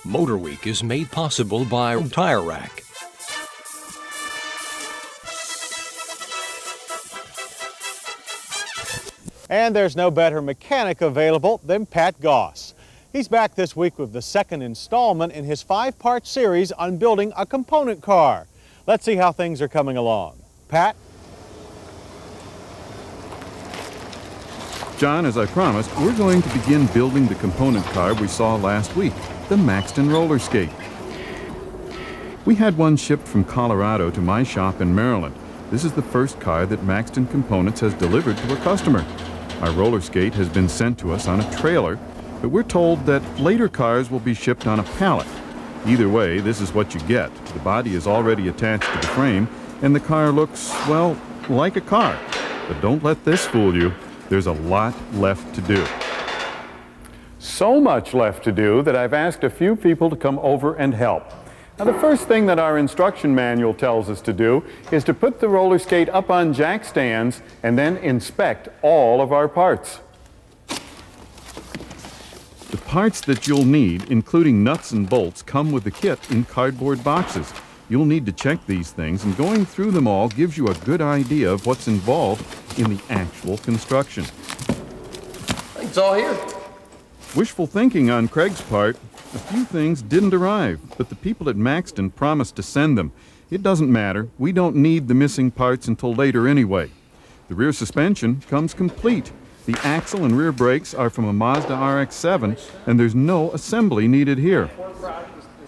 MotorWeek is made possible by Tire Rack. And there's no better mechanic available than Pat Goss. He's back this week with the second installment in his 5-part series on building a component car. Let's see how things are coming along. Pat? John, as I promised, we're going to begin building the component car we saw last week, the Maxton Rollerskate. We had one shipped from Colorado to my shop in Maryland. This is the first car that Maxton Components has delivered to a customer. Our Rollerskate has been sent to us on a trailer, but we're told that later cars will be shipped on a pallet. Either way, this is what you get. The body is already attached to the frame, and the car looks, well, like a car. But don't let this fool you. There's a lot left to do. So much left to do that I've asked a few people to come over and help. Now, the first thing that our instruction manual tells us to do is to put the Rollerskate up on jack stands and then inspect all of our parts. The parts that you'll need, including nuts and bolts, come with the kit in cardboard boxes. You'll need to check these things, and going through them all gives you a good idea of what's involved in the actual construction. It's all here. Wishful thinking on Craig's part. A few things didn't arrive, but the people at Maxton promised to send them. It doesn't matter. We don't need the missing parts until later anyway. The rear suspension comes complete. The axle and rear brakes are from a Mazda RX-7, and there's no assembly needed here.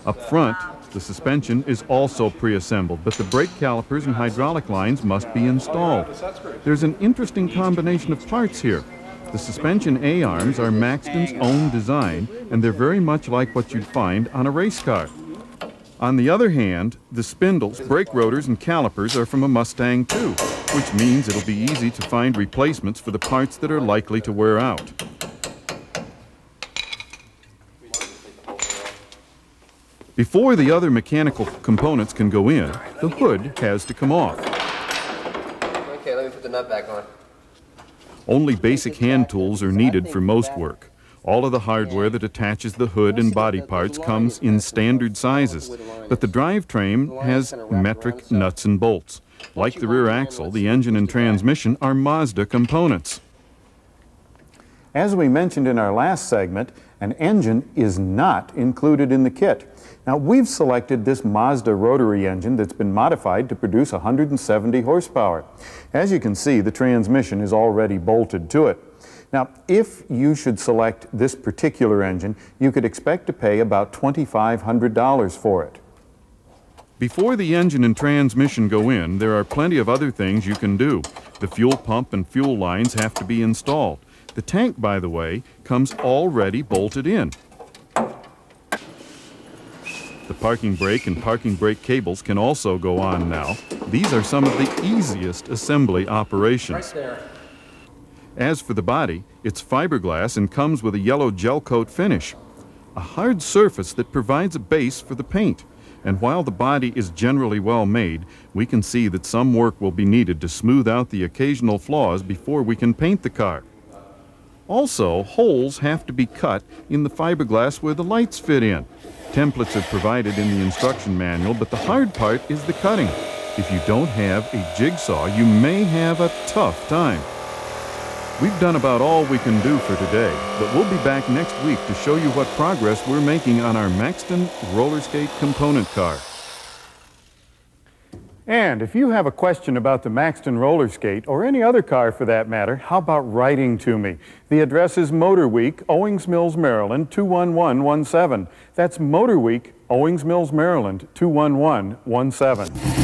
Up front, the suspension is also pre-assembled, but the brake calipers and hydraulic lines must be installed. There's an interesting combination of parts here. The suspension A-arms are Maxton's own design, and they're very much like what you'd find on a race car. On the other hand, the spindles, brake rotors, and calipers are from a Mustang II, which means it'll be easy to find replacements for the parts that are likely to wear out. Before the other mechanical components can go in, the hood has to come off. Okay, let me put the nut back on. Only basic hand tools are needed for most work. All of the hardware that attaches the hood and body parts comes in standard sizes, but the drivetrain has metric nuts and bolts. Like the rear axle, the engine and transmission are Mazda components. As we mentioned in our last segment, an engine is not included in the kit. Now, we've selected this Mazda Rotary engine that's been modified to produce 170 horsepower. As you can see, the transmission is already bolted to it. Now, if you should select this particular engine, you could expect to pay about $2,500 for it. Before the engine and transmission go in, there are plenty of other things you can do. The fuel pump and fuel lines have to be installed. The tank, by the way, comes already bolted in. The parking brake and parking brake cables can also go on now. These are some of the easiest assembly operations. Right there. As for the body, it's fiberglass and comes with a yellow gel coat finish. A hard surface that provides a base for the paint. And while the body is generally well made, we can see that some work will be needed to smooth out the occasional flaws before we can paint the car. Also, holes have to be cut in the fiberglass where the lights fit in. Templates are provided in the instruction manual, but the hard part is the cutting. If you don't have a jigsaw, you may have a tough time. We've done about all we can do for today, but we'll be back next week to show you what progress we're making on our Maxton Rollerskate component car. And if you have a question about the Maxton Rollerskate, or any other car for that matter, how about writing to me? The address is MotorWeek, Owings Mills, Maryland, 21117. That's MotorWeek, Owings Mills, Maryland, 21117.